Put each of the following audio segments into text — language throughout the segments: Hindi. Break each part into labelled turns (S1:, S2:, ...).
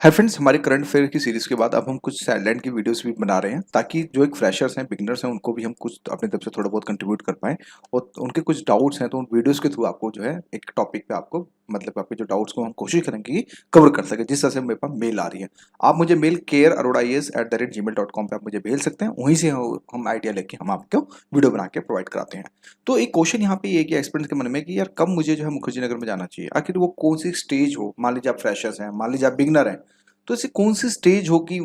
S1: हाय फ्रेंड्स, हमारे करंट अफेयर की सीरीज के बाद अब हम कुछ साइडलाइन की वीडियोस भी बना रहे हैं ताकि जो एक फ्रेशर्स हैं, बिगिनर्स हैं, उनको भी हम कुछ अपनी तरफ से थोड़ा बहुत कंट्रीब्यूट कर पाएं और उनके कुछ डाउट्स हैं तो उन वीडियोस के थ्रू आपको जो है एक टॉपिक पे आपको मतलब आपके जो डाउट्स को हम कोशिश करेंगे कि कवर कर सके। जिस तरह से मेरे पास मेल आ रही है, आप मुझे मेल care@ias@gmail.com पे आप मुझे भेज सकते हैं। वहीं से हम आइडिया लेके हम आपको वीडियो बना के प्रोवाइड कराते हैं। तो एक क्वेश्चन यहाँ पे ये कि एक्सपीरियंस के मन में कि यार कब मुझे जो है मुखर्जी नगर में जाना चाहिए, आखिर वो कौन सी स्टेज हो। मान लीजिए आप फ्रेशर्स हैं, मान लीजिए आप बिगनर हैं, तो ऐसी कौन सी स्टेज होगी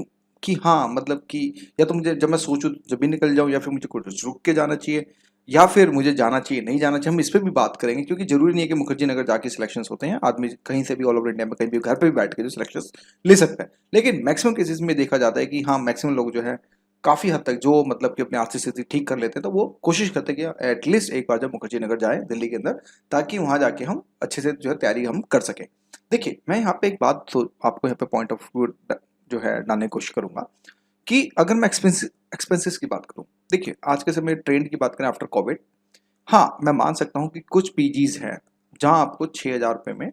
S1: कि हाँ मतलब कि या तो मुझे जब मैं सोचूं जब भी निकल जाऊं, या फिर मुझे कुछ रुक के जाना चाहिए, या फिर मुझे जाना चाहिए नहीं जाना चाहिए। हम इस पर भी बात करेंगे क्योंकि जरूरी नहीं है कि मुखर्जी नगर जाके सिलेक्शंस होते हैं। आदमी कहीं से भी ऑल ओवर इंडिया में कहीं भी घर पे भी बैठ के जो सिलेक्शंस ले सकता है। लेकिन मैक्सिमम केसेस में देखा जाता है कि हाँ मैक्सिमम लोग जो है काफी हद तक जो मतलब कि अपनी आर्थिक स्थिति ठीक कर लेते हैं, तो वो कोशिश करते हैं कि एटलीस्ट एक बार जब मुखर्जी नगर जाए दिल्ली के अंदर, ताकि वहां जाके हम अच्छे से जो है तैयारी हम कर सकें। देखिए, मैं यहाँ पे एक बात तो आपको यहाँ पे पॉइंट ऑफ व्यू जो है डालने की कोशिश करूंगा कि अगर मैं एक्सपेंसेस की बात करूं, देखिए आज के समय ट्रेंड की बात करें आफ्टर कोविड, हाँ मैं मान सकता हूं कि कुछ पीजीज हैं जहां आपको 6,000 रुपये में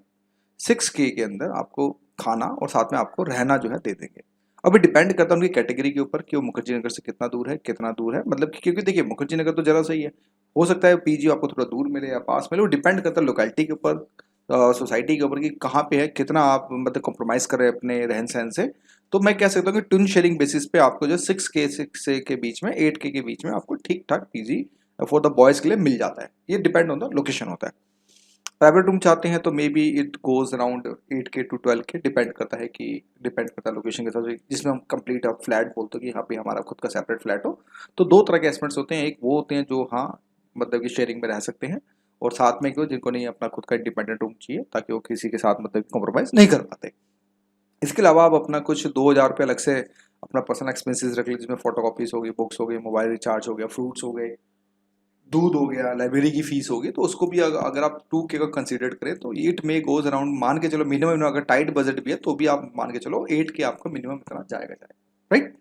S1: 6K के अंदर आपको खाना और साथ में आपको रहना जो है दे देंगे। अभी डिपेंड करता है उनकी कैटेगरी के ऊपर कि वो मुखर्जी नगर से कितना दूर है मतलब कि क्योंकि देखिए मुखर्जी नगर तो जरा सही है, हो सकता है पीजी आपको थोड़ा दूर मिले या पास मिले, वो डिपेंड करता है लोकेलिटी के ऊपर, सोसाइटी के ऊपर कि कहाँ पे है, कितना आप मतलब कॉम्प्रोमाइज कर रहे हैं अपने रहन सहन से। तो मैं कह सकता हूँ कि ट्विन शेयरिंग बेसिस पे आपको जो 6 के बीच में 8K के बीच में आपको ठीक ठाक पीजी फॉर द बॉयज के लिए मिल जाता है। ये डिपेंड ऑन द लोकेशन होता है। प्राइवेट रूम चाहते हैं तो may be it goes around 8K to 12K, depend करता है लोकेशन के साथ, जिसमें हम कंप्लीट आप फ्लैट बोलते हो कि यहाँ पे हमारा खुद का सेपरेट फ्लैट हो। तो दो तरह के एस्पेक्ट्स होते हैं, एक वो होते हैं जो हाँ मतलब कि शेयरिंग में रह सकते हैं, और साथ में क्यों जिनको नहीं अपना खुद का इंडिपेंडेंट रूम चाहिए ताकि वो किसी के साथ मतलब कॉम्प्रोमाइज नहीं कर पाते। इसके अलावा आप अपना कुछ 2,000 रुपये अलग से अपना पर्सनल एक्सपेंसेस रख लीजिए, जिसमें फोटो कॉपीज हो गई, बुक्स हो गई, मोबाइल रिचार्ज हो गया, फ्रूट्स हो गए, दूध हो गया, लाइब्रेरी की फीस होगी। तो उसको भी अगर आप 2K का कंसीडर करें तो इट मे गोज अराउंड, मान के चलो मिनिमम, अगर टाइट बजट भी है तो भी आप मान के चलो 8K आपको मिनिमम इतना जाएगा। राइट।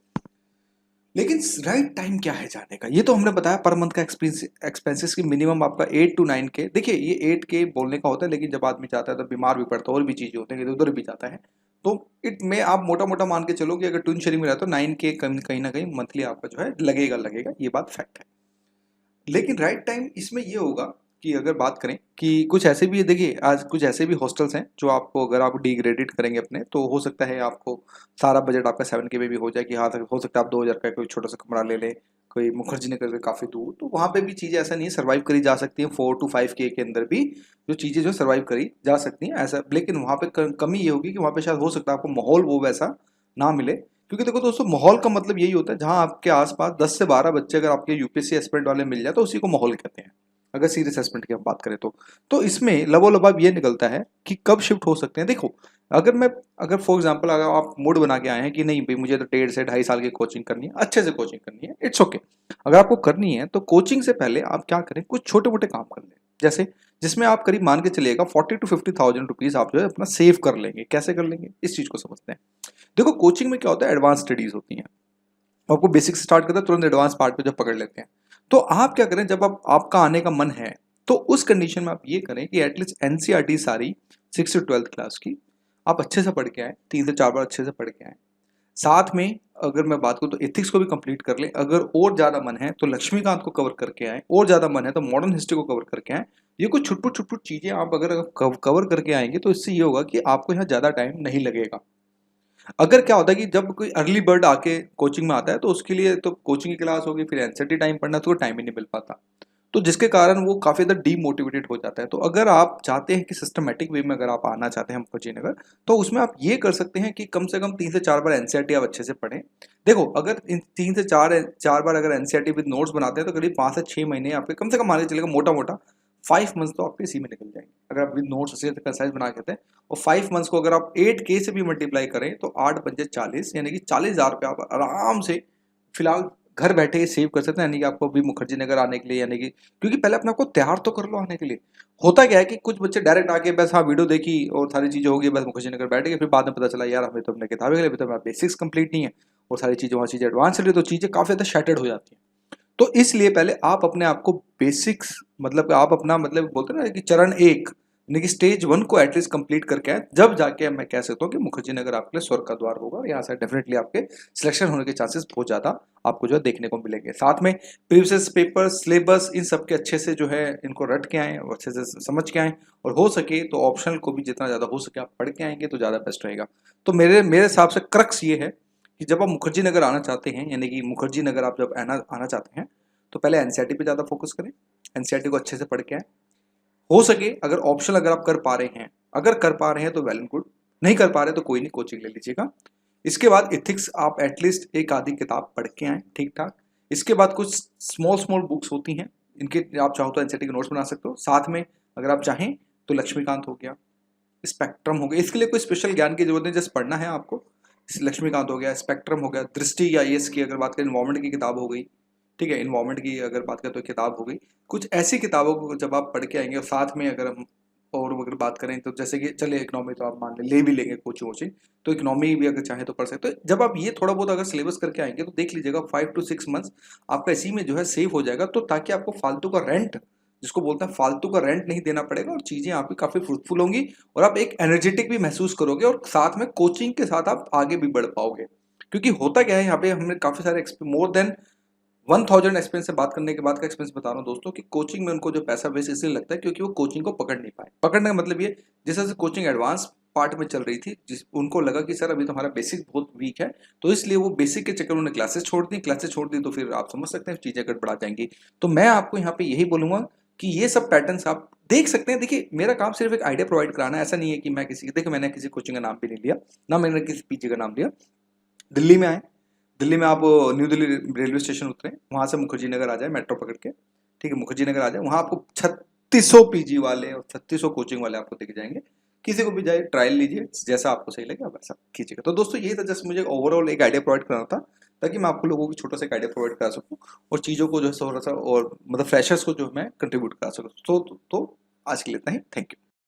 S1: लेकिन राइट टाइम क्या है जाने का, ये तो हमने बताया पर मंथ का एक्सपेंसेस की मिनिमम आपका 8 to 9K। देखिए ये 8K बोलने का होता है, लेकिन जब आदमी जाता है तो बीमार भी पड़ता है और भी चीजें होती हैं, इधर उधर भी जाता है। तो इट में आप मोटा मोटा मान के चलो कि अगर ट्विन शेयरिंग में रहते हो 9K कहीं ना कहीं मंथली आपका जो है लगेगा, ये बात फैक्ट है। लेकिन राइट टाइम इसमें ये होगा कि अगर बात करें कि कुछ ऐसे भी देखिए आज कुछ ऐसे भी हॉस्टल्स हैं जो आपको अगर आप डिग्रेडेड करेंगे अपने, तो हो सकता है आपको सारा बजट आपका 7K में भी हो जाए कि हाँ हो सकता है आप 2,000 का कोई छोटा सा कमरा ले लें, कोई मुखर्जी नगर से काफ़ी दूर, तो वहाँ पे भी चीज़ें ऐसा नहीं है, सर्वाइव करी जा सकती हैं 4 to 5K के अंदर भी जो चीज़ें जो सर्वाइव करी जा सकती हैं ऐसा। लेकिन वहाँ पे कमी ये होगी कि वहाँ पे शायद हो सकता है आपको माहौल वो वैसा ना मिले, क्योंकि देखो दोस्तों माहौल का मतलब यही होता है जहां आपके आसपास 10 से 12 बच्चे अगर आपके यूपीएससी एस्पिरेंट वाले मिल जाए तो उसी को माहौल कहते हैं, अगर सीरियस एस्पिरेंट की हम बात करें तो इसमें लबोलबाब ये निकलता है कि कब शिफ्ट हो सकते हैं। देखो अगर फॉर एग्जांपल अगर आप मूड बना के आए हैं कि नहीं भाई मुझे तो 1.5 से 2.5 साल की कोचिंग करनी है, अच्छे से कोचिंग करनी है, इट्स ओके। अगर आपको करनी है तो कोचिंग से पहले आप क्या करें, कुछ छोटे मोटे काम कर लें, जैसे जिसमें आप करीब मान के चलिएगा 40 to 50,000 रुपीज आप जो है अपना सेव कर लेंगे। कैसे कर लेंगे इस चीज को समझते हैं। देखो कोचिंग में क्या होता है, एडवांस स्टडीज होती हैं, आपको बेसिक से स्टार्ट करते हैं, तुरंत एडवांस पार्ट पे जब पकड़ लेते हैं। तो आप क्या करें, जब आपका आने का मन है तो उस कंडीशन में आप ये करें कि एटलीस्ट एनसीईआरटी सारी 6 से 12 क्लास की आप अच्छे से पढ़ के आए, 3 से 4 बार अच्छे से पढ़ के आए। साथ में अगर मैं बात करूँ तो एथिक्स को भी कंप्लीट कर ले, अगर और ज्यादा मन है तो लक्ष्मीकांत को कवर करके आए, और ज्यादा मन है तो मॉडर्न हिस्ट्री को कवर करके आए। ये कुछ छुटपुट छुटपुट चीजें आप अगर कवर करके आएंगे तो इससे ये होगा कि आपको यहाँ ज्यादा टाइम नहीं लगेगा। अगर क्या होता है कि जब कोई अर्ली बर्ड आके कोचिंग में आता है तो उसके लिए तो कोचिंग की क्लास होगी, फिर एनसीईआरटी टाइम पढ़ना, तो टाइम ही नहीं मिल पाता, तो जिसके कारण वो काफी ज्यादा डीमोटिवेटेड हो जाता है। तो अगर आप चाहते हैं कि सिस्टमेटिक वे में अगर आप आना चाहते हैं मुखर्जी नगर, तो उसमें आप ये कर सकते हैं कि कम से कम 3 से 4 बार एनसीईआरटी आप अच्छे से पढ़ें। देखो अगर इन 3 से 4 बार अगर एनसीईआरटी विद नोट्स बनाते हैं तो करीब 5 से 6 महीने आपके कम से कम मान के चलेगा, मोटा मोटा 5 मंथ्स तो आपके इसी में निकल जाएंगे अगर आप विद नोट्स अच्छे से एक्सरसाइज बना के। और 5 मंथ्स को अगर आप 8K से भी मल्टीप्लाई करें तो 8 पंजे 40, यानी कि 40,000 रुपये आप आराम से फिलहाल घर बैठे सेव कर सकते हैं। यानी कि आपको अभी मुखर्जी नगर आने के लिए, यानी कि क्योंकि पहले अपने आपको तैयार तो कर लो आने के लिए। होता क्या है कि कुछ बच्चे डायरेक्ट आके बस हाँ वीडियो देखी और सारी चीजें होगी, बस मुखर्जी नगर बैठ गए, फिर बाद में पता चला यार हमें तो अपने किताबें के लिए, अभी तो हमारा बेसिक्स कंप्लीट नहीं है और सारी चीजें वहाँ चीजें एडवांस चल रही, तो चीजें काफी ज्यादा शैटर्ड हो जाती हैं। तो इसलिए पहले आप अपने आप को बेसिक्स मतलब आप अपना मतलब बोलते हैं ना कि चरण 1 यानी कि स्टेज 1 को एटलीस्ट कंप्लीट करके आए, जब जाके मैं कह सकता हूँ कि मुखर्जी नगर आपके लिए स्वर्ग का द्वार होगा और यहाँ से डेफिनेटली आपके सिलेक्शन होने के चांसेस बहुत ज़्यादा आपको जो है देखने को मिलेंगे। साथ में प्रीवियस पेपर, सिलेबस, इन सब के अच्छे से जो है इनको रट के आएँ और अच्छे से समझ के आएँ, और हो सके तो ऑप्शनल को भी जितना ज़्यादा हो सके आप पढ़ के आएंगे तो ज़्यादा बेस्ट रहेगा। तो मेरे मेरे हिसाब से क्रक्स ये है कि जब आप मुखर्जी नगर आना चाहते हैं, यानी कि मुखर्जी नगर आप जब आना चाहते हैं, तो पहले एनसीईआरटी पे ज़्यादा फोकस करें, एनसीईआरटी को अच्छे से पढ़ के आए। हो सके अगर ऑप्शनल अगर आप कर पा रहे हैं, अगर कर पा रहे हैं तो वेल एंड गुड, नहीं कर पा रहे तो कोई नहीं, कोचिंग ले लीजिएगा। इसके बाद इथिक्स आप एटलीस्ट एक आधी किताब पढ़ के आए ठीक ठाक। इसके बाद कुछ स्मॉल स्मॉल बुक्स होती हैं, इनके आप चाहो तो एनसीईआरटी के नोट्स बना सकते हो। साथ में अगर आप चाहें तो लक्ष्मीकांत हो गया, स्पेक्ट्रम हो गया, इसके लिए कोई स्पेशल ज्ञान की जरूरत नहीं, जस्ट पढ़ना है आपको। लक्ष्मीकांत हो गया, स्पेक्ट्रम हो गया, दृष्टि या आईएएस की अगर बात करें, इन्वायरमेंट की किताब हो गई, ठीक है, इन्वायरमेंट की अगर बात करें तो किताब हो गई। कुछ ऐसी किताबों को जब आप पढ़ के आएंगे, और साथ में अगर हम और अगर बात करें तो जैसे कि चलिए इकोनॉमी तो आप मान ले भी लेंगे कोचिंग वोचिंग, तो इकोनॉमी भी अगर चाहे तो पढ़ सकते हो। जब आप ये थोड़ा बहुत अगर सिलेबस करके आएंगे तो देख लीजिएगा 5 to 6 मंथ्स आपका इसी में जो है सेव हो जाएगा, तो ताकि आपको फालतू का रेंट, जिसको बोलते हैं फालतू का रेंट, नहीं देना पड़ेगा और चीजें आपकी काफी फ्रूटफुल होंगी और आप एक एनर्जेटिक भी महसूस करोगे, और साथ में कोचिंग के साथ आप आगे भी बढ़ पाओगे। क्योंकि होता क्या है, यहाँ पे हमने काफी सारे मोर देन 1000 एक्सपेंस से बात करने के बाद का एक्सपेंस बता रहा हूँ दोस्तों, कि कोचिंग में उनको जो पैसा वेस्ट इसलिए लगता है क्योंकि वो कोचिंग को पकड़ नहीं पाए। पकड़ने का मतलब ये, जैसे जैसे कोचिंग एडवांस पार्ट में चल रही थी, जिस उनको लगा कि सर अभी तो हमारा बेसिक बहुत वीक है, तो इसलिए वो बेसिक के चक्कर में उन्होंने क्लासेस छोड़ दी, तो फिर आप समझ सकते हैं चीजें गड़बड़ा जाएंगी। तो मैं आपको यहाँ पे यही बोलूंगा कि ये सब पैटर्न्स आप देख सकते हैं। देखिए मेरा काम सिर्फ एक आइडिया प्रोवाइड कराना है, ऐसा नहीं है कि मैं किसी, देखिए मैंने किसी कोचिंग का नाम भी नहीं लिया, ना मैंने किसी पीजी का नाम लिया। दिल्ली में आए, दिल्ली में आप न्यू दिल्ली रेलवे स्टेशन उतरे, वहां से मुखर्जी नगर आ जाए मेट्रो पकड़ के, ठीक है, मुखर्जी नगर आ जाए, वहां आपको 3600 पीजी वाले और 3600 कोचिंग वाले आपको दिख जाएंगे। किसी को भी जाए ट्रायल लीजिए, जैसा आपको सही लगे आप वैसा कीजिएगा। तो दोस्तों यही था, जस्ट मुझे ओवरऑल एक आइडिया प्रोवाइड करना था, ताकि मैं आपको लोगों को छोटा सा एक आइडिया प्रोवाइड करा सकूं और चीज़ों को जो है थोड़ा सा और मतलब फ्रेशर्स को जो मैं कंट्रीब्यूट करा सकूँ। तो आज के लिए इतना ही, थैंक यू।